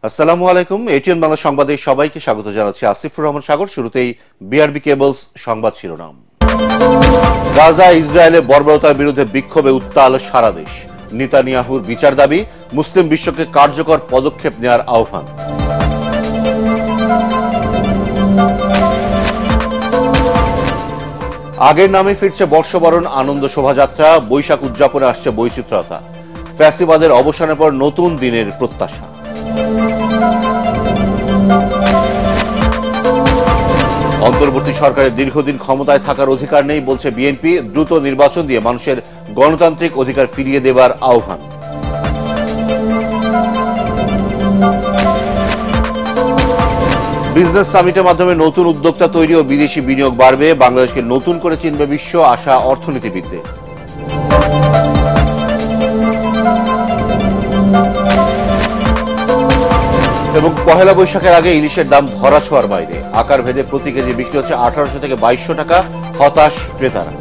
আসসালামু আলাইকুম। এটিএন বাংলা সংবাদে সবাইকে স্বাগত জানাচ্ছি। আসিফুর রহমান সাগর। শুরুতেই বিআরবি কেবলস সংবাদ শিরোনাম। গাজা ইসরায়েলে বর্বরতার বিরুদ্ধে বিক্ষোভে উত্তাল সারা দেশ। নেতানিয়াহুর বিচার দাবি, মুসলিম বিশ্বকে কার্যকর পদক্ষেপ নেওয়ার আহ্বান। আগের নামে ফিরছে বর্ষবরণ আনন্দ শোভাযাত্রা, বৈশাখ উদযাপনে আসছে বৈচিত্র্যতা। ফ্যাসিবাদের অবসানের পর নতুন দিনের প্রত্যাশা। অন্তর্বর্তী সরকারের দীর্ঘদিন ক্ষমতায় থাকার অধিকার নেই বলছে বিএনপি। দ্রুত নির্বাচন দিয়ে মানুষের গণতান্ত্রিক অধিকার ফিরিয়ে দেবার আহ্বান। বিজনেস সামিটের মাধ্যমে নতুন উদ্যোক্তা তৈরি ও বিদেশি বিনিয়োগ বাড়বে। বাংলাদেশকে নতুন করে চিনবে বিশ্ব, আশা অর্থনীতিবিদদের। এবং পহেলা বৈশাখের আগে ইলিশের দাম ধরাছোঁয়ার বাইরে। আকার ভেদে প্রতি কেজি বিক্রি হচ্ছে 1800 থেকে 2200 টাকা। হতাশ ক্রেতারা।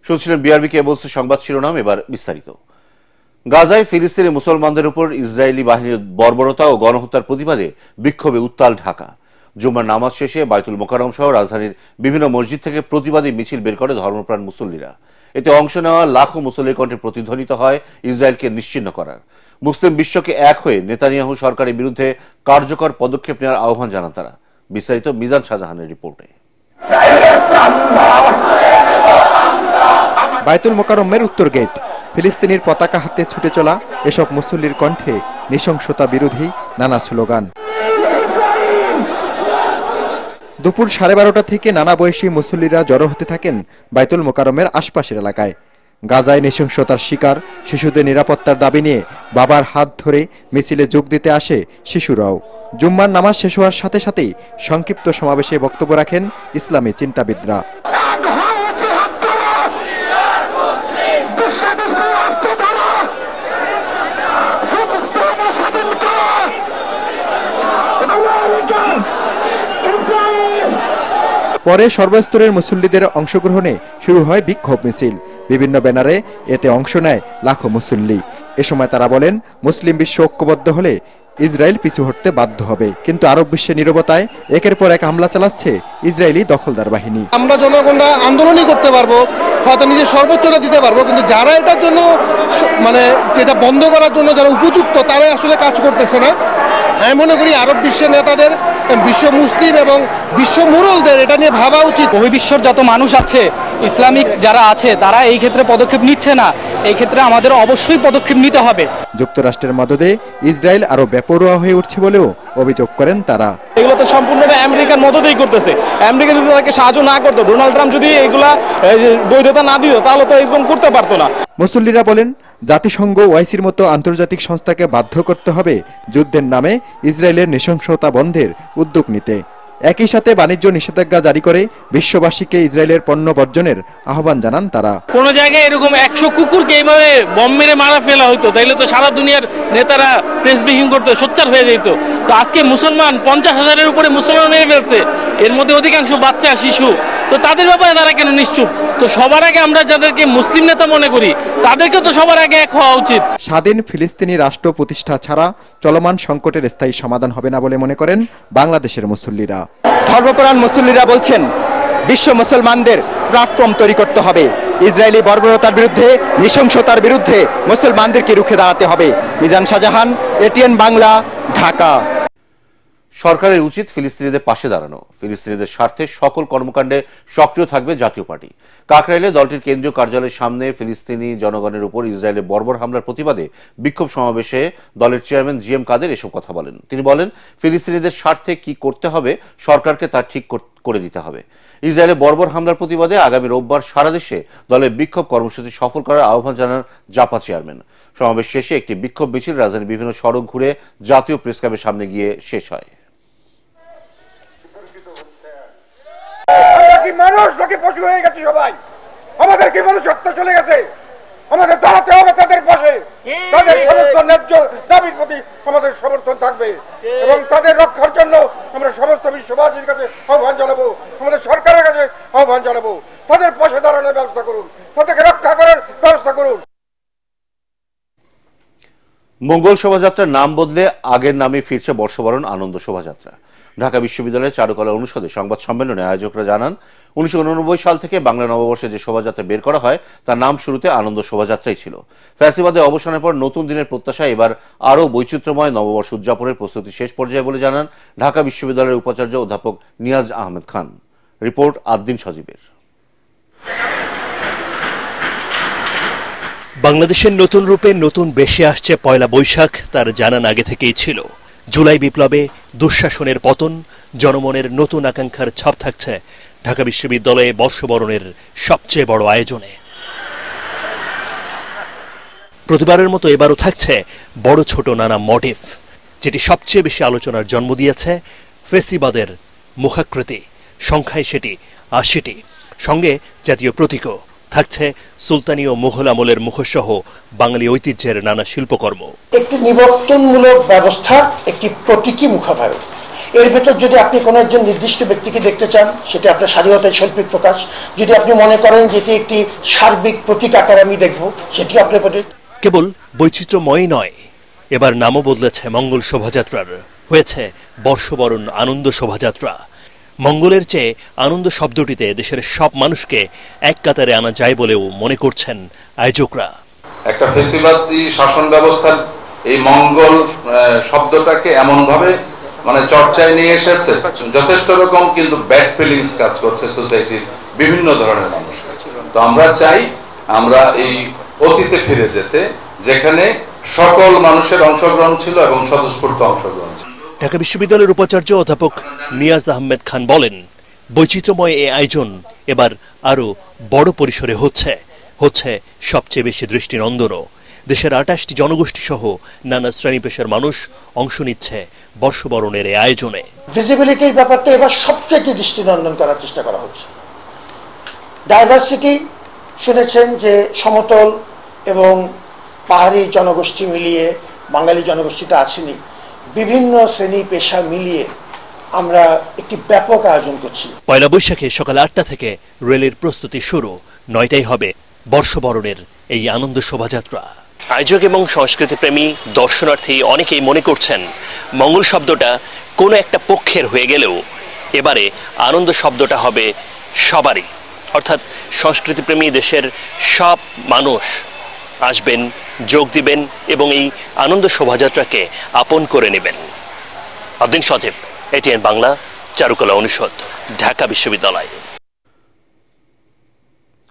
শুনছিলেন বিআরবি কেবলস সংবাদ শিরোনাম, এবার বিস্তারিত। গাজায় ফিলিস্তিনি মুসলমানদের উপর ইসরায়েলি বাহিনীর বর্বরতা ও গণহত্যার প্রতিবাদে বিক্ষোভে উত্তাল ঢাকা। জুম্মার নামাজ শেষে বাইতুল মোকাররম সহ রাজধানীর বিভিন্ন মসজিদ থেকে প্রতিবাদী মিছিল বের করে ধর্মপ্রাণ মুসল্লিরা। এতে অংশ নেওয়া লাখো মুসল্লির কণ্ঠে প্রতিধ্বনিত হয় ইসরায়েলকে নিশ্চিহ্ন করার। মুসলিম বিশ্বকে এক হয়ে নেতানিয়াহু সরকারের বিরুদ্ধে কার্যকর পদক্ষেপ নেওয়ার আহ্বান জানান তারা। বিস্তারিত মিজান শাহজাহানের রিপোর্টে। বাইতুল মোকাররমের উত্তর গেট, ফিলিস্তিনির পতাকা হাতে ছুটে চলা এসব মুসল্লির কণ্ঠে নৃশংসতা বিরোধী নানা স্লোগান। দুপুর 12:30 থেকে নানা বয়সী মুসল্লিরা জড়ো হতে থাকেন বাইতুল মোকাররমের আশপাশের এলাকায়। গাজায় নৃশংসতার শিকার শিশুদের নিরাপত্তার দাবি নিয়ে বাবার হাত ধরে মিছিলে যোগ দিতে আসে শিশুরাও। জুম্মার নামাজ শেষ হওয়ার সাথে সাথেই সংক্ষিপ্ত সমাবেশে বক্তব্য রাখেন ইসলামী চিন্তাবিদরা। পরে সর্বস্তরের মুসল্লিদের অংশগ্রহণে শুরু হয় বিক্ষোভ মিছিল। বিভিন্ন ব্যানারে এতে অংশ নেয় লাখো মুসল্লি। এ সময় তারা বলেন, মুসলিম বিশ্ব ঐক্যবদ্ধ হলে ইসরায়েল পিছু হটতে বাধ্য হবে। কিন্তু আরব বিশ্বের নীরবতায় একের পর এক হামলা চালাচ্ছে ইসরায়েলি দখলদার বাহিনী। আমরা জনগণরা আন্দোলনই করতে পারবো, হয়তো নিজের সর্বোচ্চটা দিতে পারবো, কিন্তু যারা এটার জন্য যেটা বন্ধ করার জন্য যারা উপযুক্ত তারাই আসলে কাজ করতেছে না। আমি মনে করি আরব বিশ্বের নেতাদের, বিশ্ব মুসলিম এবং বিশ্ব মুরলদের এটা নিয়ে ভাবা উচিত। বহির্বিশ্বর যত মানুষ আছে, ইসলামিক যারা আছে, তারা এই ক্ষেত্রে পদক্ষেপ নিচ্ছে না। এই ক্ষেত্রে আমাদের অবশ্যই পদক্ষেপ নিতে হবে। যুক্তরাষ্ট্রের মদদে ইসরায়েল আরো বেপরোয়া হয়ে উঠছে বলেও অভিযোগ করেন তারা। এগুলো তো সম্পূর্ণটা আমেরিকার মদতেই করতেছে। আমেরিকা যদি তাকে সাহায্য না করতো, ডোনাল্ড ট্রাম্প যদি এগুলা বৈধতা না দিত, তাহলে তো এরকম করতে পারতো না। মুসল্লিরা বলেন, জাতিসংঘ ওআইসির মতো আন্তর্জাতিক সংস্থাকে বাধ্য করতে হবে যুদ্ধের নামে ইসরায়েলের নৃশংসতা বন্ধের উদ্যোগ নিতে। একই সাথে বাণিজ্য নিষেধাজ্ঞা জারি করে বিশ্ববাসীকে ইসরায়েলের পণ্য বর্জনের আহ্বান জানান তারা। কোন জায়গায় এরকম 100 কুকুরকে এইভাবে বম মেরে মারা ফেলা হইতো, তাইলে তো সারা দুনিয়ার নেতারা প্রেস ব্রিফিং করতে সোচ্চার হয়ে যেত। তো আজকে মুসলমান 50,000-এর উপরে মুসলমান মেরে ফেলছে, এর মধ্যে অধিকাংশ বাচ্চা শিশু। তো তাদের ব্যাপারে তারা কেন নিশ্চুপ? তো সবার আগে আমরা যাদেরকে মুসলিম নেতা মনে করি, তাদেরকে তো সবার আগে এক হওয়া উচিত। স্বাধীন ফিলিস্তিনি রাষ্ট্র প্রতিষ্ঠা ছাড়া চলমান সংকটের স্থায়ী সমাধান হবে না বলে মনে করেন বাংলাদেশের মুসল্লিরা। ধর্মপ্রাণ মুসল্লিরা বলছেন, বিশ্ব মুসলমানদের প্ল্যাটফর্ম তৈরি করতে হবে। ইসরায়েলি বর্বরতার বিরুদ্ধে, নৃশংসতার বিরুদ্ধে মুসলমানদেরকে রুখে দাঁড়াতে হবে। মিজান শাহজাহান, এটিএন বাংলা, ঢাকা। সরকারের উচিত ফিলিস্তিনিদের পাশে দাঁড়ানো। ফিলিস্তিনিদের স্বার্থে সকল কর্মকাণ্ডে সক্রিয় থাকবে জাতীয় পার্টি। কাকরাইলে দলটির কেন্দ্রীয় কার্যালয়ের সামনে ফিলিস্তিনি জনগণের উপর ইসরায়েলের বর্বর হামলার প্রতিবাদে বিক্ষোভ সমাবেশে দলের চেয়ারম্যান জিএম কাদের এসব কথা বলেন। তিনি বলেন, ফিলিস্তিনিদের স্বার্থে কি করতে হবে সরকারকে তা ঠিক করে দিতে হবে। ইসরায়েলের বর্বর হামলার প্রতিবাদে আগামী রোববার সারা দেশে দলের বিক্ষোভ কর্মসূচি সফল করার আহ্বান জানান জাপা চেয়ারম্যান। সমাবেশ শেষে একটি বিক্ষোভ মিছিল রাজধানীর বিভিন্ন সড়ক ঘুরে জাতীয় প্রেস ক্লাবের সামনে গিয়ে শেষ হয়। আমরা কি মানুষ নাকি পশু হয়ে গেছে? সবাই আমাদের কি মনুষ্যত্ব চলে গেছে? আমাদের দাঁড়াতে হবে তাদের পাশে। তাদের সমস্ত ন্যায্য দাবির প্রতি আমাদের সমর্থন থাকবে এবং তাদের রক্ষার জন্য আমরা সমস্ত বিশ্ববাসীর কাছে আহ্বান জানাবো, আমাদের সরকারের কাছে আহ্বান জানাবো, তাদের পাশে দাঁড়ানোর ব্যবস্থা করুন, তাদেরকে রক্ষা করার ব্যবস্থা করুন। মঙ্গল শোভাযাত্রার নাম বদলে আগের নামে ফিরছে বর্ষবরণ আনন্দ শোভাযাত্রা। ঢাকা বিশ্ববিদ্যালয়ের চারুকলা অনুষদে সংবাদ সম্মেলনে আয়োজকরা জানান, 1989 সাল থেকে বাংলা নববর্ষে যে শোভাযাত্রা বের করা হয় তার নাম শুরুতে আনন্দ শোভাযাত্রাই ছিল। ফ্যাসিবাদের অবসানের পর নতুন দিনের প্রত্যাশা এবার আরও বৈচিত্র্যময় নববর্ষ উদযাপনের প্রস্তুতি শেষ পর্যায়ে বলে জানান ঢাকা বিশ্ববিদ্যালয়ের উপাচার্য অধ্যাপক নিয়াজ আহমেদ খান। রিপোর্ট আদ্দিন সজীবের। বাংলাদেশের নতুন রূপে নতুন বেশে আসছে পয়লা বৈশাখ তার জানান আগে থেকেই ছিল। জুলাই বিপ্লবে দুঃশাসনের পতন, জনমনের নতুন আকাঙ্ক্ষার ছাপ থাকছে ঢাকা বিশ্ববিদ্যালয়ে বর্ষবরণের সবচেয়ে বড় আয়োজনে। প্রতিবারের মতো এবারও থাকছে বড় ছোট নানা মডিফ, যেটি সবচেয়ে বেশি আলোচনার জন্ম দিয়েছে ফেসিবাদের মুখাকৃতি। সংখ্যায় সেটি ৮০টি, সঙ্গে জাতীয় প্রতীকও থাকছে সুলতানি ও মুঘল আমলের মুখসহ বাঙালি ঐতিহ্যের নানা শিল্পকর্ম। একটি নিবর্তনমূলক ব্যবস্থা, একটি প্রতীকী মুখাভারত। এর ভেতর যদি আপনি কোনো একজন নির্দিষ্ট ব্যক্তিকে দেখতে চান, সেটা আপনার স্বাধীনতার শৈল্পিক প্রকাশ। যদি আপনি মনে করেন যেটি একটি সার্বিক প্রতীক আকার আমি দেখব, সেটি আপনার প্রতীক। কেবল বৈচিত্র্যময় নয়, এবার নামও বদলেছে মঙ্গল শোভাযাত্রার, হয়েছে বর্ষবরণ আনন্দ শোভাযাত্রা। মঙ্গলের চেয়ে আনন্দ শব্দটিতে দেশের সব মানুষকে এক কাতারে আনা যায় বলেও মনে করছেন আয়োজকরা। একটা ফেসিবাদী শাসন ব্যবস্থার এই মঙ্গল শব্দটাকে এমন ভাবে চর্চায় নিয়ে এসেছে, যথেষ্ট রকম কিন্তু ব্যাড ফিলিংস কাজ করছে সোসাইটির বিভিন্ন ধরনের মানুষ। তো আমরা চাই আমরা এই অতীতে ফিরে যেতে, যেখানে সকল মানুষের অংশগ্রহণ ছিল এবং স্বতঃস্ফূর্ত অংশগ্রহণ ছিল। ঢাকা বিশ্ববিদ্যালয়ের উপাচার্য অধ্যাপক নিয়াজ আহমেদ খান বলেন, বৈচিত্র্যময় এই আয়োজন এবার আরো বড় পরিসরে হচ্ছে সবচেয়ে বেশি দৃষ্টিনন্দনও। দেশের 28টি জনগোষ্ঠী সহ নানা শ্রেণী পেশার মানুষ অংশ নিচ্ছে বর্ষবরণের এই আয়োজনে। ভিজিবিলিটির ব্যাপারটা এবার সবচেয়ে দৃষ্টিনন্দন করার চেষ্টা করা হচ্ছে। ডাইভার্সিটি শুনেছেন যে সমতল এবং পাহাড়ি জনগোষ্ঠী মিলিয়ে বাঙালি জনগোষ্ঠীটা আসেনি, বিভিন্ন শ্রেণী পেশা মিলিয়ে আমরা একটি ব্যাপক আয়োজন করছি। পয়লা বৈশাখে সকাল 8টা থেকে রেলের প্রস্তুতি শুরু, 9টায় হবে বর্ষবরণের এই আনন্দ শোভাযাত্রা। আয়োজক এবং সংস্কৃতি প্রেমী দর্শনার্থী অনেকেই মনে করছেন মঙ্গল শব্দটা কোনো একটা পক্ষের হয়ে গেলেও এবারে আনন্দ শব্দটা হবে সবারই, অর্থাৎ সংস্কৃতি প্রেমী দেশের সব মানুষ আসবেন, যোগ দিবেন এবং এই আনন্দ শোভাযাত্রাকে আপন করে নেবেন। আদ্দিন সজীব, এটিএন বাংলা, চারুকলা অনুষদ, ঢাকা বিশ্ববিদ্যালয়।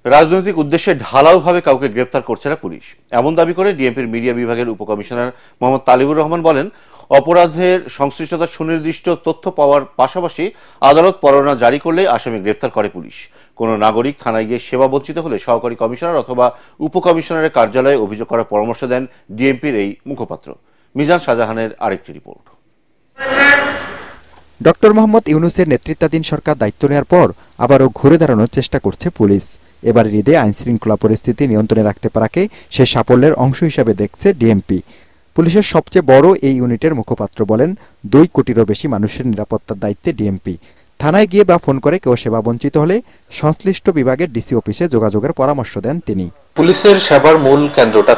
রাজনৈতিক উদ্দেশ্যে ঢালাওভাবে কাউকে গ্রেফতার করছে না পুলিশ, এমন দাবি করে ডিএমপির মিডিয়া বিভাগের উপকমিশনার মোহাম্মদ তালিবুর রহমান বলেন, অপরাধের সংশ্লিষ্টতা সুনির্দিষ্ট তথ্য পাওয়ার পাশাপাশি আদালত পরোয়ানা জারি করলে আসামি গ্রেফতার করে পুলিশ। কোনো নাগরিক থানায় গিয়ে সেবা বঞ্চিত হলে সহকারী কমিশনার অথবা উপকমিশনারের কার্যালয়ে অভিযোগ করার পরামর্শ দেন ডিএমপির এই মুখপাত্র। মিজান শাহজাহানের আরেকটি রিপোর্ট। ডক্টর মোহাম্মদ ইউনূসের নেতৃত্বাধীন সরকার দায়িত্ব নেওয়ার পর আবারও ঘুরে দাঁড়ানোর চেষ্টা করছে পুলিশ। এবারের ঈদে আইনশৃঙ্খলা পরিস্থিতি নিয়ন্ত্রণে রাখতে পারাকে সে সাফল্যের অংশ হিসাবে দেখছে ডিএমপি। পুলিশের সবচেয়ে বড় এই ইউনিটের মুখপাত্র বলেন, 2 কোটিরও বেশি মানুষের নিরাপত্তার দায়িত্বে ডিএমপি। থানায় গিয়ে বা ফোন করে কেউ সেবা বঞ্চিত হলে সংশ্লিষ্ট বিভাগের ডিসি অফিসে যোগাযোগের পরামর্শ দেন তিনি। পুলিশের সেবার মূল কেন্দ্রটা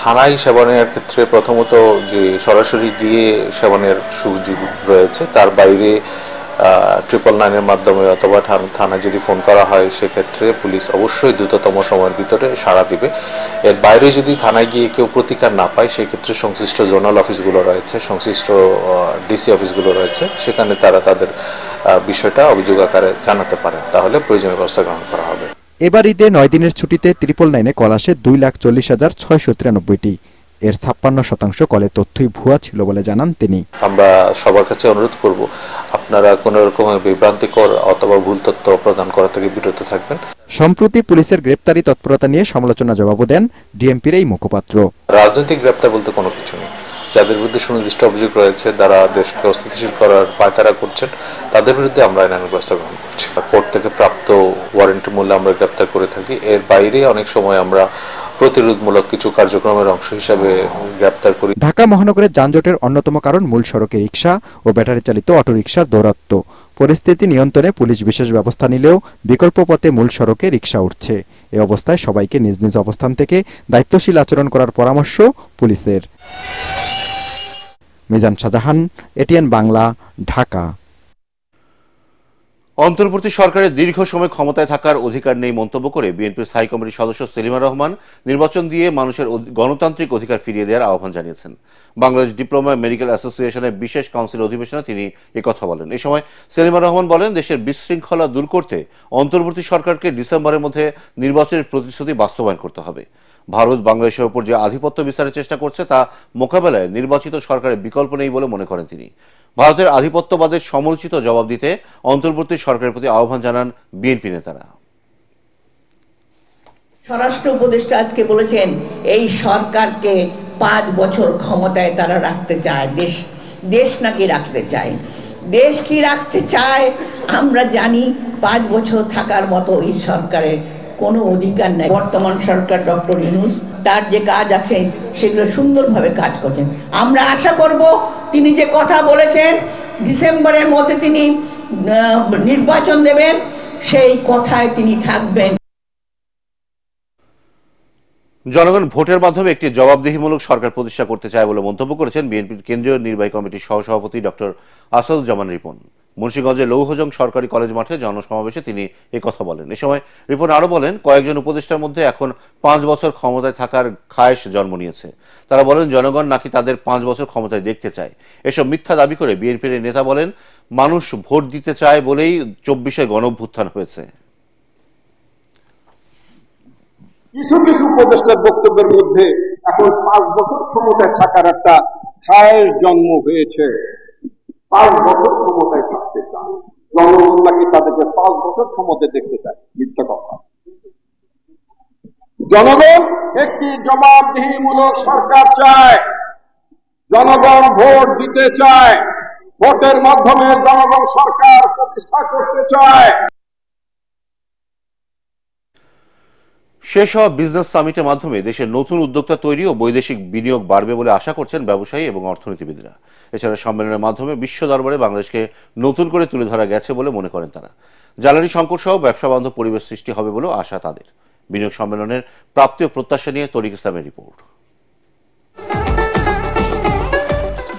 থানায় সেবা নেওয়ার ক্ষেত্রে প্রথমত যে সরাসরি গিয়ে সেবা নেওয়ার সুযোগ রয়েছে, তার বাইরে 999-এর মাধ্যমে অথবা থানায় যদি ফোন করা হয় সেক্ষেত্রে পুলিশ অবশ্যই দ্রুততম সময়ের ভিতরে সাড়া দিবে। এর বাইরে যদি থানায় গিয়ে কেউ প্রতিকার না পায় সেক্ষেত্রে সংশ্লিষ্ট জোনাল অফিসগুলো রয়েছে, সংশ্লিষ্ট ডিসি অফিসগুলো রয়েছে, সেখানে তারা তাদের বিষয়টা অভিযোগ আকারে জানাতে পারেন, তাহলে প্রয়োজনীয় ব্যবস্থা গ্রহণ করা হবে। এবার ঈদে 9 দিনের ছুটিতে 999-এ কল আসে 2,40,693টি। এর 56% কলে তথ্যই ভুয়া ছিল বলে জানান তিনি। আমরা সবার কাছে অনুরোধ করব, আপনারা কোন রকম বিভ্রান্তিকর অথবা ভুল তথ্য প্রদান করা থেকে বিরত থাকবেন। সম্প্রতি পুলিশের গ্রেপ্তারি তৎপরতা নিয়ে সমালোচনা জবাবও দেন ডিএমপির এই মুখপাত্র। রাজনৈতিক গ্রেপ্তার বলতে কোনো কিছু নেই। যাদের বিরুদ্ধে সুনির্দিষ্ট অভিযোগ রয়েছে, যারা দেশকে অস্থিতিশীল করার পায়তারা করছেন, তাদের বিরুদ্ধে আমরা আইনানুগ ব্যবস্থা গ্রহণ করছি। কোর্ট থেকে প্রাপ্ত ওয়ারেন্টি মূল্যে আমরা গ্রেপ্তার করে থাকি। এর বাইরে অনেক সময় আমরা প্রতিরোধমূলক কিছু কার্যক্রমের অংশ হিসাবে গ্রেপ্তার করি। ঢাকা মহানগরের যানজটের অন্যতম কারণ মূল সড়কে রিকশা ও ব্যাটারি চালিত অটোরিকশার দৌরাত্ম্য। পরিস্থিতি নিয়ন্ত্রণে পুলিশ বিশেষ ব্যবস্থা নিলেও বিকল্প পথে মূল সড়কে রিকশা উঠছে। এ অবস্থায় সবাইকে নিজ নিজ অবস্থান থেকে দায়িত্বশীল আচরণ করার পরামর্শ পুলিশের। মিজান শাহজাহান, এটিএন বাংলা, ঢাকা। অন্তর্বর্তী সরকারের দীর্ঘ সময় ক্ষমতায় থাকার অধিকার নেই মন্তব্য করে বিএনপির স্থায়ী কমিটির সদস্য সেলিমা রহমান নির্বাচন দিয়ে মানুষের গণতান্ত্রিক অধিকার ফিরিয়ে দেওয়ার আহ্বান জানিয়েছেন। বাংলাদেশ ডিপ্লোমা মেডিকেল অ্যাসোসিয়েশনের বিশেষ কাউন্সিল অধিবেশনে তিনি একথা বলেন। এ সময় সেলিমা রহমান বলেন, দেশের বিশৃঙ্খলা দূর করতে অন্তর্বর্তী সরকারকে ডিসেম্বরের মধ্যে নির্বাচনের প্রতিশ্রুতি বাস্তবায়ন করতে হবে। ভারত বাংলাদেশের উপর যে আধিপত্য বিস্তারের চেষ্টা করছে তা মোকাবেলায় নির্বাচিত সরকারের বিকল্প নেই বলে মনে করেন তিনি। ভারতের আধিপত্যবাদের সমুচিত জবাব দিতে অন্তর্বর্তী সরকারের প্রতি আহ্বান জানান বিএনপি নেতারা। স্বরাষ্ট্র উপদেষ্টা আজকে বলেছেন এই সরকারকে 5 বছর ক্ষমতায় তারা রাখতে চায়, দেশ নাকি রাখতে চায়। দেশ কি রাখতে চায় আমরা জানি, 5 বছর থাকার মতো এই সরকারের কোনো অধিকার নাই। বর্তমান সরকার ডক্টর ইউনূস তার যে কাজ আছে সেগুলো সুন্দরভাবে কাজ করছেন। আমরা আশা করব তিনি যে কথা বলেছেন ডিসেম্বরের মধ্যে তিনি নির্বাচন দেবেন, সেই কথায় তিনি থাকবেন। জনগণ ভোটের মাধ্যমে একটি জবাবদিহিমূলক সরকার প্রতিষ্ঠা করতে চায় বলে মন্তব্য করেছেন বিএনপির কেন্দ্রীয় নির্বাহী কমিটির সহসভাপতি ডক্টর আসাদুজ্জামান রিপন। মুন্সিগঞ্জের লৌহজং সরকারি কলেজ মাঠে জনসমাবেশে তিনি একথা বলেন। এ সময় রিপন আরো বলেন, কয়েকজন উপদেষ্টার মধ্যে এখন 5 বছর ক্ষমতায় থাকার খায়েশ জন্ম নিয়েছে। তারা বলেন জনগণ নাকি তাদের 5 বছর ক্ষমতায় দেখতে চায়। এসব মিথ্যা দাবি করে বিএনপির নেতা বলেন, মানুষ ভোট দিতে চায় বলেই 24-এ গণঅভ্যুত্থান হয়েছে। কিছু কিছু উপদেষ্টার বক্তব্যের মধ্যে এখন 5 বছর ক্ষমতায় থাকার একটা খায়েশ জন্ম হয়েছে। 5 বছর ক্ষমতায় থাকতে চায়, জনগণ নাকি তাদেরকে 5 বছর ক্ষমতায় দেখতে চায়। মিথ্যা কথা। জনগণ একটি জবাবদিহিমূলক সরকার চায়, জনগণ ভোট দিতে চায়, ভোটের মাধ্যমে জনগণ সরকার প্রতিষ্ঠা করতে চায়। শেষ হওয়া বিজনেস সামিটের মাধ্যমে দেশের নতুন উদ্যোক্তা তৈরি ও বৈদেশিক বিনিয়োগ বাড়বে বলে আশা করছেন ব্যবসায়ী এবং অর্থনীতিবিদরা। এছাড়া সম্মেলনের মাধ্যমে বিশ্ব দরবারে বাংলাদেশকে নতুন করে তুলে ধরা গেছে বলে মনে করেন তারা। জ্বালানি সংকট সহ ব্যবসা বান্ধব পরিবেশ সৃষ্টি হবে বলেও আশা তাদের। বিনিয়োগ সম্মেলনের প্রাপ্তি ও প্রত্যাশা নিয়ে তরিক ইসলামের রিপোর্ট।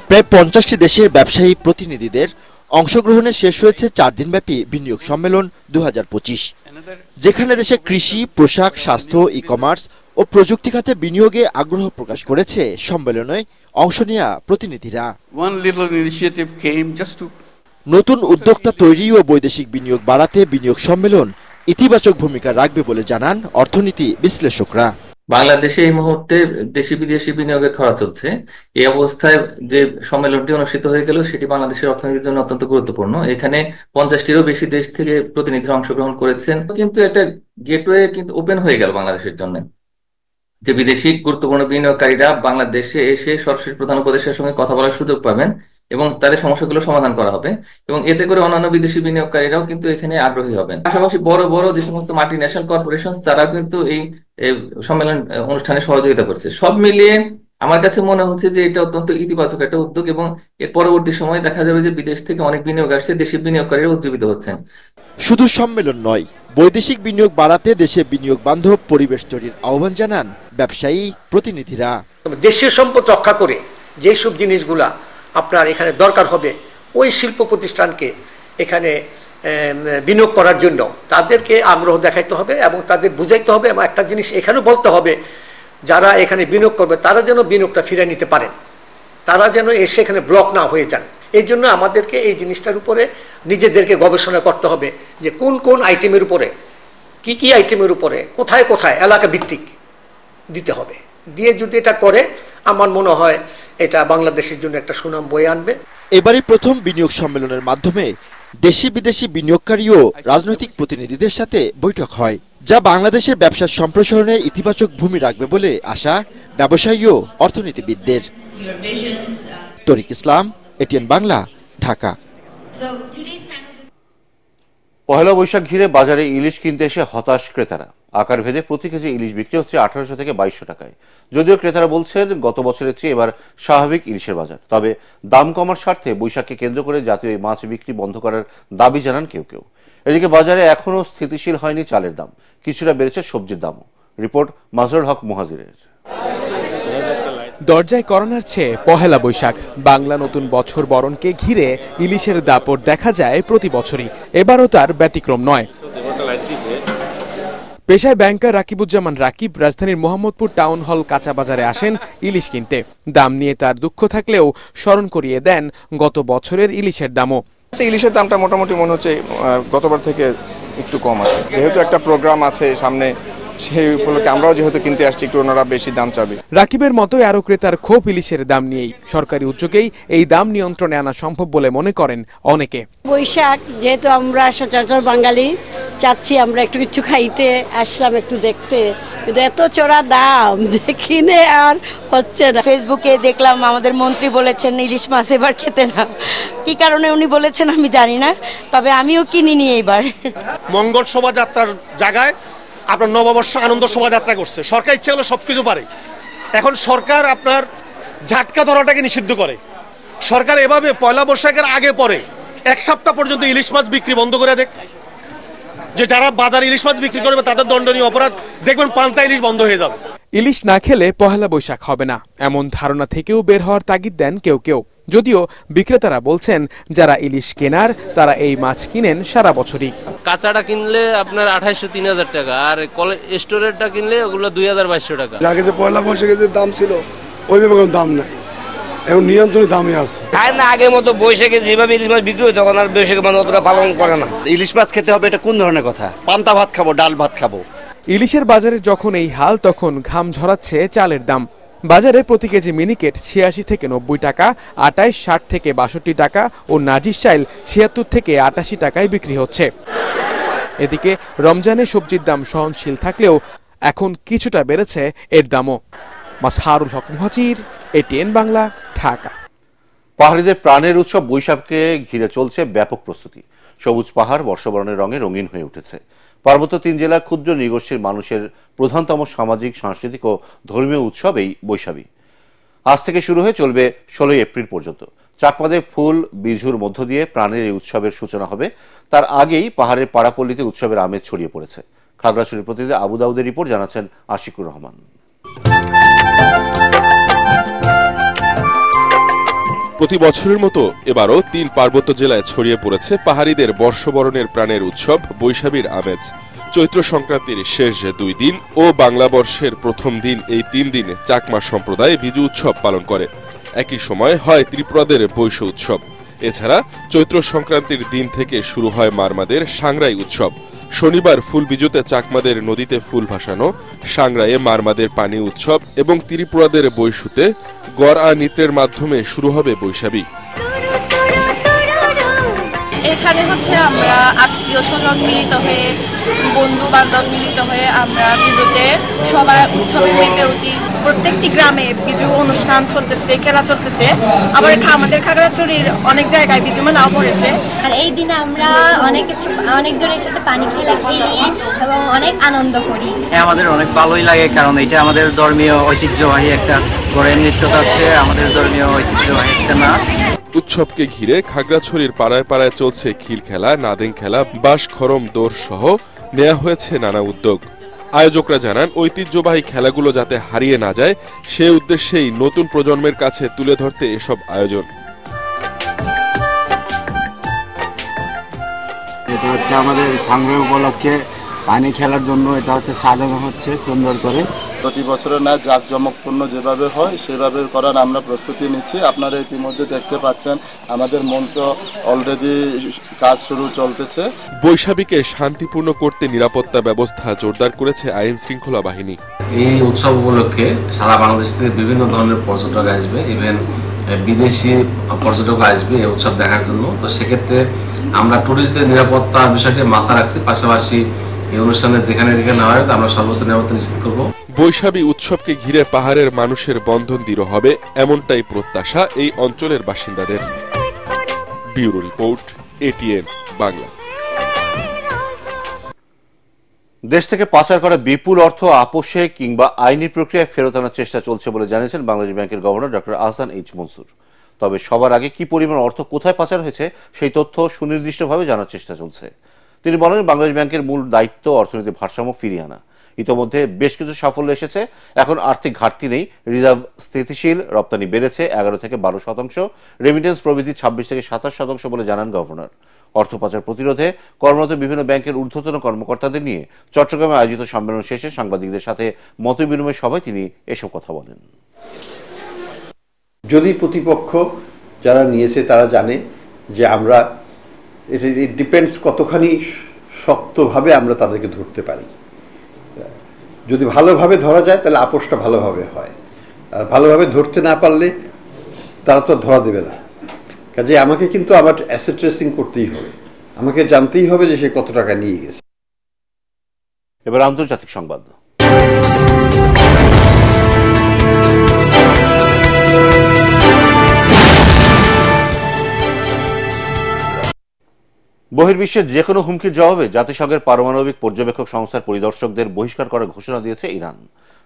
প্রায় 50টি দেশের ব্যবসায়ী প্রতিনিধিদের অংশগ্রহণে শেষ হয়েছে 4 দিনব্যাপী বিনিয়োগ সম্মেলন 2025, যেখানে দেশে কৃষি, পোশাক, স্বাস্থ্য, ই-কমার্স ও প্রযুক্তি খাতে বিনিয়োগে আগ্রহ প্রকাশ করেছে সম্মেলনে অংশ নেওয়া প্রতিনিধিরা। নতুন উদ্যোক্তা তৈরি ও বৈদেশিক বিনিয়োগ বাড়াতে বিনিয়োগ সম্মেলন ইতিবাচক ভূমিকা রাখবে বলে জানান অর্থনীতি বিশ্লেষকরা। বাংলাদেশে এই মুহূর্তে দেশি বিদেশি বিনিয়োগের খরা চলছে। এই অবস্থায় যে সম্মেলনটি অনুষ্ঠিত হয়ে গেল সেটি বাংলাদেশের অর্থনীতির জন্য অত্যন্ত গুরুত্বপূর্ণ। এখানে 50টিরও বেশি দেশ থেকে প্রতিনিধিরা অংশগ্রহণ করেছেন, কিন্তু একটা গেটওয়ে কিন্তু ওপেন হয়ে গেল বাংলাদেশের জন্য, যে বিদেশি গুরুত্বপূর্ণ বিনিয়োগকারীরা বাংলাদেশে এসে সরাসরি প্রধান উপদেষ্টার সঙ্গে কথা বলার সুযোগ পাবেন এবং তাদের সমস্যাগুলো সমাধান করা হবে, এবং এতে করে অন্যান্য বিদেশি বিনিয়োগকারীরাও কিন্তু এখানে আগ্রহী হবেন। পাশাপাশি বড় বড় যে সমস্ত মাল্টিন্যাশনাল কর্পোরেশন তারা কিন্তু এই সম্মেলন অনুষ্ঠানে সহযোগিতা করছে। সব মিলিয়ে আমার কাছে মনে হচ্ছে যে এটা অত্যন্ত ইতিবাচক একটা উদ্যোগ, এবং এর পরবর্তী সময় দেখা যাবে যে বিদেশ থেকে অনেক বিনিয়োগ আসছে, দেশি বিনিয়োগকারীরা উজ্জীবিত হচ্ছেন। শুধু সম্মেলন নয়, বৈদেশিক বিনিয়োগ বাড়াতে দেশে বিনিয়োগ বান্ধব পরিবেশ তৈরির আহ্বান জানান ব্যবসায়ী প্রতিনিধিরা। দেশের সম্পদ রক্ষা করে যেসব জিনিসগুলা আপনার এখানে দরকার হবে, ওই শিল্প প্রতিষ্ঠানকে এখানে বিনিয়োগ করার জন্য তাদেরকে আগ্রহ দেখাইতে হবে এবং তাদের বুঝাইতে হবে, এবং একটা জিনিস এখানেও বলতে হবে, যারা এখানে বিনিয়োগ করবে তারা যেন বিনিয়োগটা ফিরে নিতে পারেন, তারা যেন এসে এখানে ব্লক না হয়ে যান। এই জন্য আমাদেরকে এই জিনিসটার উপরে নিজেদেরকে গবেষণা করতে হবে যে কোন কোন আইটেমের উপরে, কি কি আইটেমের উপরে, কোথায় কোথায় এলাকা ভিত্তিক দিতে হবে। দিয়ে যদি এটা করে আমার মনে হয় এটা বাংলাদেশের জন্য একটা সুনাম বয়ে আনবে। এবারই প্রথম বিনিয়োগ সম্মেলনের মাধ্যমে দেশি বিদেশি বিনিয়োগকারী ও রাজনৈতিক প্রতিনিধিদের সাথে বৈঠক হয়, যা বাংলাদেশের ব্যবসার সম্প্রসারণে ইতিবাচক ভূমি রাখবে বলে আশা ব্যবসায়ী ও অর্থনীতিবিদদের। তরিক ইসলাম, এটিএন বাংলা, ঢাকা। পহেলা বৈশাখ ঘিরে বাজারে ইলিশ কিনতে এসে হতাশ ক্রেতারা। আকার ভেদে প্রতি কেজি ইলিশ বিক্রি হচ্ছে 1800 থেকে 2200 টাকায়। যদিও ক্রেতারা বলছেন গত বছরের চেয়ে এবার স্বাভাবিক ইলিশের বাজার, তবে দাম কমার স্বার্থে বৈশাখকে কেন্দ্র করে জাতীয় মাছ বিক্রি বন্ধ করার দাবি জানান কেউ কেউ। এদিকে বাজারে এখনো স্থিতিশীল হয়নি চালের দাম, কিছুটা বেড়েছে সবজির দামও। রিপোর্ট মাজহারুল হক মুহাজিরের। দরজায় করোনার চেয়ে পহেলা বৈশাখ, বাংলা নতুন বছর বরণকে ঘিরে ইলিশের দাপট দেখা যায় প্রতি বছরই, এবারও তার ব্যতিক্রম নয়। পেশায় ব্যাংকার রাকিবুজ্জামান রাকিব রাজধানীর মোহাম্মদপুর টাউন হল কাঁচা বাজারে আসেন ইলিশ কিনতে। দাম নিয়ে তার দুঃখ থাকলেও স্মরণ করিয়ে দেন গত বছরের ইলিশের দামও। ইলিশের দামটা মোটামুটি মনে হচ্ছে গতবার থেকে একটু কম আছে, যেহেতু একটা প্রোগ্রাম আছে সামনে, সেই উপলক্ষে আমরাও যেহেতু কিনতে আসছি, একটু ওনারা বেশি দাম চাবে। রাকিবের মতোই আরো ক্রেতার ক্ষোভ ইলিশের দাম নিয়েই। সরকারি উদ্যোগেই এই দাম নিয়ন্ত্রণে আনা সম্ভব বলে মনে করেন অনেকে। বৈশাখ যেহেতু আমরা সচরাচর বাঙালি, চাচ্ছি আমরা একটু কিছু খাইতে, আসলাম একটু দেখতে, কিন্তু এত চড়া দাম যে কিনে আর হচ্ছে না। ফেসবুকে দেখলাম আমাদের মন্ত্রী বলেছেন ইলিশ মাছ এবার খেতে না, কি কারণে উনি বলেছেন আমি জানি না, তবে আমিও কিনিনি এইবার। মঙ্গল শোভাযাত্রার জায়গায় আপনার নববর্ষ আনন্দ শোভাযাত্রা করছে। সরকার ইচ্ছে হলো সবকিছু পারে, এখন সরকার আপনার ঝাটকা ধরাটাকে নিষিদ্ধ করে। সরকার এভাবে পয়লা বৈশাখের আগে পরে 1 সপ্তাহ পর্যন্ত ইলিশ মাছ বিক্রি বন্ধ করে দেখ, যে যারা বাজারে ইলিশ মাছ বিক্রি করবে তাদের দণ্ডনীয় অপরাধ, দেখবেন পান্তা ইলিশ বন্ধ হয়ে যাবে। ইলিশ না খেলে পহেলা বৈশাখ হবে না, এমন ধারণা থেকেও বের হওয়ার তাগিদ দেন কেউ কেউ। যদিও বিক্রেতারা বলছেন যারা ইলিশ কেনার তারা এই মাছ কিনেন সারা বছরই। কাঁচাটা কিনলে আপনার 2800-3000 টাকা, আর স্টোরেরটা কিনলে ওগুলো 2000-2200 টাকা। আগে যে পয়লা বৈশাখে যে দাম ছিল ওইভাবে কোনো দাম নাই, এখন নিয়ন্ত্রণে দামই আছে। খায় না আগের মতো, বৈশাখে যেভাবে ইলিশ মাছ বিক্রি হয় তখন আর বৈশাখে মানে অতটা পালন করে না। ইলিশ মাছ খেতে হবে এটা কোন ধরনের কথা? পান্তা ভাত খাবো, ডাল ভাত খাবো। ইলিশের বাজারে যখন এই হাল, তখন ঘাম ঝরাচ্ছে চালের দাম। বাজারে প্রতি কেজি মিনিকেট 86 থেকে 90 টাকা, আটাইশ 60 থেকে 62 টাকা ও নাজির চাইল 76 থেকে 88 টাকায় বিক্রি হচ্ছে। এদিকে রমজানে সবজির দাম সহনশীল থাকলেও এখন কিছুটা বেড়েছে এর দামও। মাজহারুল হক মুহাজির, ATN বাংলা, ঢাকা। পাহাড়িদের প্রাণের উৎসব বৈশাখকে ঘিরে চলছে ব্যাপক প্রস্তুতি। সবুজ পাহাড় বর্ষবরণের রঙে রঙিন হয়ে উঠেছে। পার্বত্য 3 জেলা ক্ষুদ্র নৃগোষ্ঠীর মানুষের প্রধানতম সামাজিক, সাংস্কৃতিক ও ধর্মীয় উৎসব এই বৈশাখী। আজ থেকে শুরু হয়ে চলবে 16 এপ্রিল পর্যন্ত। চাকমাদের ফুল বিঝুর মধ্য দিয়ে প্রাণের এই উৎসবের সূচনা হবে। তার আগেই পাহাড়ের পাড়াপল্লীতে উৎসবের আমেজ ছড়িয়ে পড়েছে। খাগড়াছড়ির প্রতিনিধি আবু দাউদের রিপোর্ট, জানাচ্ছেন আশিকুর রহমান। প্রতি বছরের মতো এবারও 3 পার্বত্য জেলায় ছড়িয়ে পড়েছে পাহাড়িদের বর্ষবরণের প্রাণের উৎসব বৈশাখীর আমেজ। চৈত্র সংক্রান্তির শেষ 2 দিন ও বাংলা বর্ষের প্রথম দিন, এই 3 দিনে চাকমা সম্প্রদায় বিজু উৎসব পালন করে। একই সময় হয় ত্রিপুরাদের বৈশ উৎসব। এছাড়া চৈত্র সংক্রান্তির দিন থেকে শুরু হয় মারমাদের সাংরাই উৎসব। শনিবার ফুল বিজুতে চাকমাদের নদীতে ফুল ভাসানো, সাংরায়ে মারমাদের পানি উৎসব এবং ত্রিপুরাদের বৈশুতে গড় আ নৃত্যের মাধ্যমে শুরু হবে বৈশাখী। এখানে হচ্ছে আমরা আত্মীয় স্বজন মিলিত হয়ে, বন্ধু বান্ধব মিলিত হয়ে আমরা বিজুতে সবাই উৎসবে মেতে উঠি। প্রত্যেকটি গ্রামে বিজু অনুষ্ঠান চলতেছে, খেলা চলতেছে। আবার আমাদের খাগড়াছড়ির অনেক জায়গায় বিজু মেলাও পড়েছে। আর এই দিনে আমরা অনেকজনের সাথে পানি খেলা খেলি এবং অনেক আনন্দ করি। আমাদের অনেক ভালোই লাগে, কারণ এটা আমাদের ধর্মীয় ঐতিহ্যবাহী একটা গড়ের নৃত্য থাকছে, আমাদের ধর্মীয় ঐতিহ্যবাহী একটা নাচ। উৎসবকে ঘিরে খাগড়াছড়ির পাড়ায় পাড়ায় চলছে খিল খেলা, নাদেং খেলা, বাঁশ খরম দৌড় সহ নেওয়া হয়েছে নানা উদ্যোগ। আয়োজকরা জানান ঐতিহ্যবাহী খেলাগুলো যাতে হারিয়ে না যায় সে উদ্দেশ্যেই নতুন প্রজন্মের কাছে তুলে ধরতে এসব আয়োজন। এটা হচ্ছে আমাদের সংগ্রাম উপলক্ষে পানি খেলার জন্য এটা হচ্ছে সাজানো হচ্ছে সুন্দর করে। প্রতি বছরের না জাঁকজমকপূর্ণ যেভাবে হয় সেভাবে করার আমরা প্রস্তুতি নিচ্ছি। আপনারা ইতিমধ্যে দেখতে পাচ্ছেন আমাদের মঞ্চ অলরেডি কাজ শুরু চলতেছে। বৈশাখীকে শান্তিপূর্ণ করতে নিরাপত্তা ব্যবস্থা জোরদার করেছে আইন শৃঙ্খলা বাহিনী। এই উৎসব উপলক্ষে সারা বাংলাদেশ থেকে বিভিন্ন ধরনের পর্যটক আসবে, ইভেন বিদেশি পর্যটক আসবে এই উৎসব দেখার জন্য। তো সেক্ষেত্রে আমরা টুরিস্টদের নিরাপত্তা বিষয়টি মাথা রাখছি, পাশাপাশি এই অনুষ্ঠানে যেখানে যেখানে হয় আমরা সর্বোচ্চ নিরাপত্তা নিশ্চিত করব। বৈশাখী উৎসবকে ঘিরে পাহাড়ের মানুষের বন্ধন দৃঢ় হবে, এমনটাই প্রত্যাশা এই অঞ্চলের বাসিন্দাদের। Bureau report, ATN Bangla. দেশ থেকে পাচার করা বিপুল অর্থ আপোষে কিংবা আইনি প্রক্রিয়ায় ফেরত আনার চেষ্টা চলছে বলে জানিয়েছেন বাংলাদেশ ব্যাংকের governor doctor Ahsan H Mansur. তবে সবার আগে কি পরিমাণ অর্থ কোথায় পাচার হয়েছে সেই তথ্য সুনির্দিষ্টভাবে জানার চেষ্টা চলছে। তিনি বলেন, বাংলাদেশ ব্যাংকের মূল দায়িত্ব অর্থনীতির ভারসাম্য ফিরিয়ে আনা। ইতোমধ্যে বেশ কিছু সাফল্য এসেছে। এখন আর্থিক ঘাটতি নেই, রিজার্ভ স্থিতিশীল, রপ্তানি বেড়েছে 11 থেকে 12%, রেমিটেন্স প্রবৃদ্ধি 26 থেকে 27% বলে জানান গভর্নর। অর্থ পাচার প্রতিরোধে কর্মরত বিভিন্ন ব্যাংকের ঊর্ধ্বতন কর্মকর্তাদের নিয়ে চট্টগ্রামে আয়োজিত সম্মেলন শেষে সাংবাদিকদের সাথে মতবিনিময় সভায় তিনি এসব কথা বলেন। যদি প্রতিপক্ষ যারা নিয়েছে তারা জানে যে আমরা এটা ডিপেন্ডস কতখানি শক্তভাবে আমরা তাদেরকে ধরতে পারি। যদি ভালোভাবে ধরা যায় তাহলে আপোষটা ভালোভাবে হয়, আর ভালোভাবে ধরতে না পারলে তারা তো ধরা দেবে না। কাজে আমাকে কিন্তু আমার অ্যাসেট ট্রেসিং করতেই হবে, আমাকে জানতেই হবে যে সে কত টাকা নিয়ে গেছে। এবার আন্তর্জাতিক সংবাদ। বহির্বিশ্বের যে কোনো হুমকির জবাবে জাতিসংঘের পারমাণবিক পর্যবেক্ষক সংস্থার পরিদর্শকদের বহিষ্কার করার ঘোষণা দিয়েছে ইরান।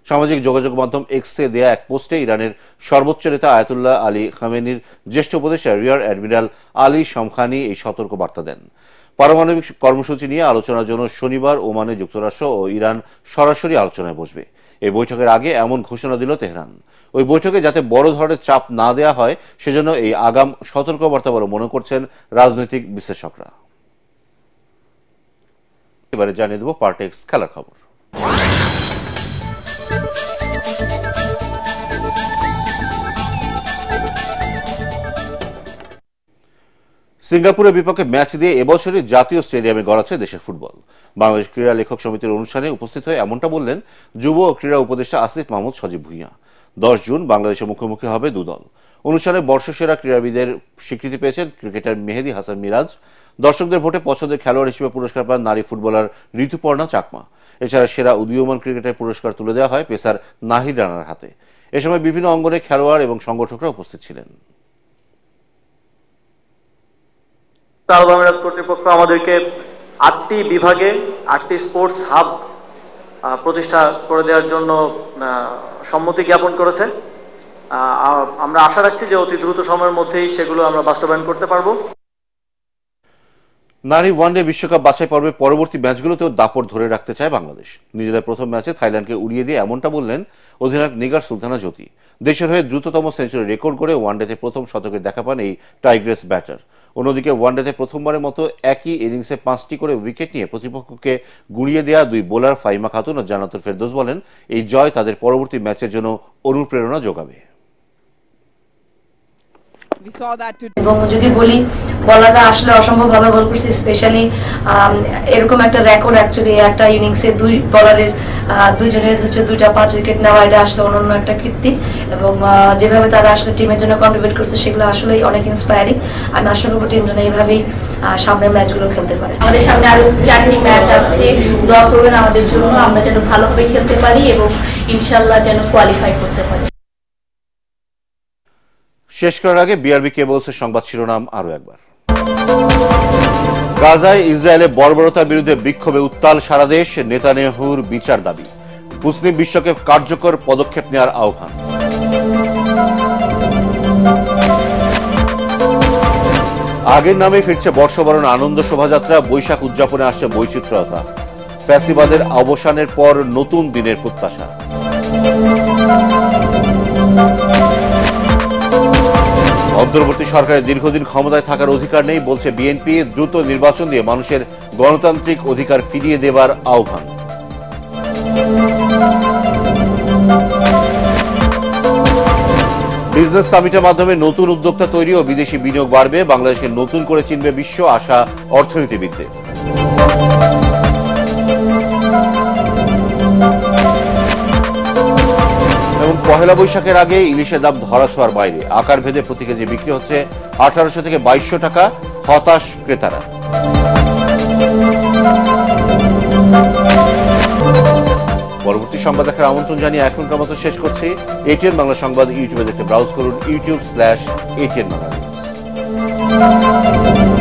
সামাজিক যোগাযোগ মাধ্যম এক্সে দেয়া এক পোস্টে ইরানের সর্বোচ্চ নেতা আয়াতুল্লাহ আলী খামেনির জ্যেষ্ঠ উপদেষ্টা রিয়ার অ্যাডমিরাল আলী শামখানি এই সতর্ক বার্তা দেন। পারমাণবিক কর্মসূচি নিয়ে আলোচনার জন্য শনিবার ওমানে যুক্তরাষ্ট্র ও ইরান সরাসরি আলোচনায় বসবে। এই বৈঠকের আগে এমন ঘোষণা দিল তেহরান। ওই বৈঠকে যাতে বড় ধরনের চাপ না দেওয়া হয় সেজন্য এই আগাম সতর্কবার্তা বলে মনে করছেন রাজনৈতিক বিশ্লেষকরা। এবারে জানিয়ে দেব পার্টেক্স খেলার খবর। সিঙ্গাপুরের বিপক্ষে ম্যাচ দিয়ে এবছরই জাতীয় স্টেডিয়ামে গড়াচ্ছে দেশের ফুটবল। বাংলাদেশ ক্রীড়া লেখক সমিতির অনুষ্ঠানে উপস্থিত হয়ে এমনটা বললেন যুব ও ক্রীড়া উপদেষ্টা আসিফ মাহমুদ সজীব ভুঁইয়া। 10 জুন বাংলাদেশের মুখোমুখি হবে দুদল। অনুষ্ঠানে বর্ষসেরা ক্রীড়াবিদের স্বীকৃতি পেয়েছেন ক্রিকেটার মেহেদী হাসান মিরাজ। দর্শকদের ভোটে পছন্দের খেলোয়াড় হিসেবে পুরস্কার পান নারী ফুটবলার ঋতুপর্ণা চাকমা। এছাড়া সেরা উদীয়মান ক্রিকেটার পুরস্কার তুলে দেওয়া হয় পেসার নাহিদ রানার হাতে। এ সময় বিভিন্ন অঙ্গনে খেলোয়াড় এবং সংগঠকরা উপস্থিত ছিলেন। কর্তৃপক্ষ আমাদেরকে 8টি বিভাগে 8টি স্পোর্টস হাব প্রতিষ্ঠা করে দেওয়ার জন্য সম্মতি জ্ঞাপন করেছে। আমরা আশা রাখছি যে অতি দ্রুত সময়ের মধ্যেই সেগুলো আমরা বাস্তবায়ন করতে পারবো। নারী ওয়ানডে বিশ্বকাপ বাছাই পর্বে পরবর্তী ম্যাচগুলোতেও দাপট ধরে রাখতে চায় বাংলাদেশ। নিজেদের প্রথম ম্যাচে থাইল্যান্ডকে উড়িয়ে দিয়ে এমনটা বললেন অধিনায়ক নিগার সুলতানা জ্যোতি। দেশের হয়ে দ্রুততম সেঞ্চুরি রেকর্ড করে ওয়ানডেতে প্রথম শতকের দেখা পান এই টাইগ্রেস ব্যাটার। অন্যদিকে ওয়ানডেতে প্রথমবারের মতো একই ইনিংসে 5টি করে উইকেট নিয়ে প্রতিপক্ষকে গুড়িয়ে দেওয়া দুই বোলার ফাইমা খাতুন ও জান্নাতুল ফেরদৌস বলেন এই জয় তাদের পরবর্তী ম্যাচের জন্য অনুপ্রেরণা যোগাবে। এবং যদি বলি বলাররা আসলে অসম্ভব ভালো বল করছে, স্পেশালি এরকম একটা রেকর্ড অ্যাকচুয়ালি একটা ইনিংসে দুই বলারের দুইজনের হচ্ছে 2টা 5 উইকেট নেওয়া, এটা আসলে অনন্য একটা কীর্তি। এবং যেভাবে তারা আসলে টিমের জন্য কন্ট্রিবিউট করছে সেগুলো আসলেই অনেক ইন্সপায়ারিং। আমি আশা করবো টিম যেন এইভাবেই সামনের ম্যাচগুলো খেলতে পারে। আমাদের সামনে আরো 4টি ম্যাচ আছে, দোয়া করবেন আমাদের জন্য, আমরা যেন ভালোভাবে খেলতে পারি এবং ইনশাআল্লাহ যেন কোয়ালিফাই করতে পারি। শেষ করার আগে বিআরবি কেবলসের সংবাদ শিরোনাম আরো একবার। গাজায় ইসরায়েলের বর্বরতার বিরুদ্ধে বিক্ষোভে উত্তাল সারা দেশ, নেতানিয়াহুর বিচার দাবি। মুসলিম বিশ্বকে কার্যকর পদক্ষেপ নেওয়ার আহ্বান। আগের নামে ফিরছে বর্ষবরণ আনন্দ শোভাযাত্রা, বৈশাখ উদযাপনে আসছে বৈচিত্র্যতা। ফ্যাসিবাদের অবসানের পর নতুন দিনের প্রত্যাশা। অন্তর্বর্তী সরকারের দীর্ঘদিন ক্ষমতায় থাকার অধিকার নেই বলছে বিএনপি, দ্রুত নির্বাচন দিয়ে মানুষের গণতান্ত্রিক অধিকার ফিরিয়ে দেবার আহ্বান। বিজনেস সামিটের মাধ্যমে নতুন উদ্যোক্তা তৈরি ও বিদেশি বিনিয়োগ বাড়বে, বাংলাদেশকে নতুন করে চিনবে বিশ্ব, আশা অর্থনীতিবিদদের। এবং পহেলা বৈশাখের আগে ইলিশের দাম ধরাছোঁয়ার বাইরে, আকার ভেদে প্রতি কেজি বিক্রি হচ্ছে 1800 থেকে 2200 টাকা, হতাশ ক্রেতারা। পরবর্তী সংবাদ দেখার আমন্ত্রণ জানিয়ে এখনকার মতো শেষ করছি। এটিএন বাংলা সংবাদ ইউটিউবে দেখতে ব্রাউজ করুন youtube/ATN Bangla News।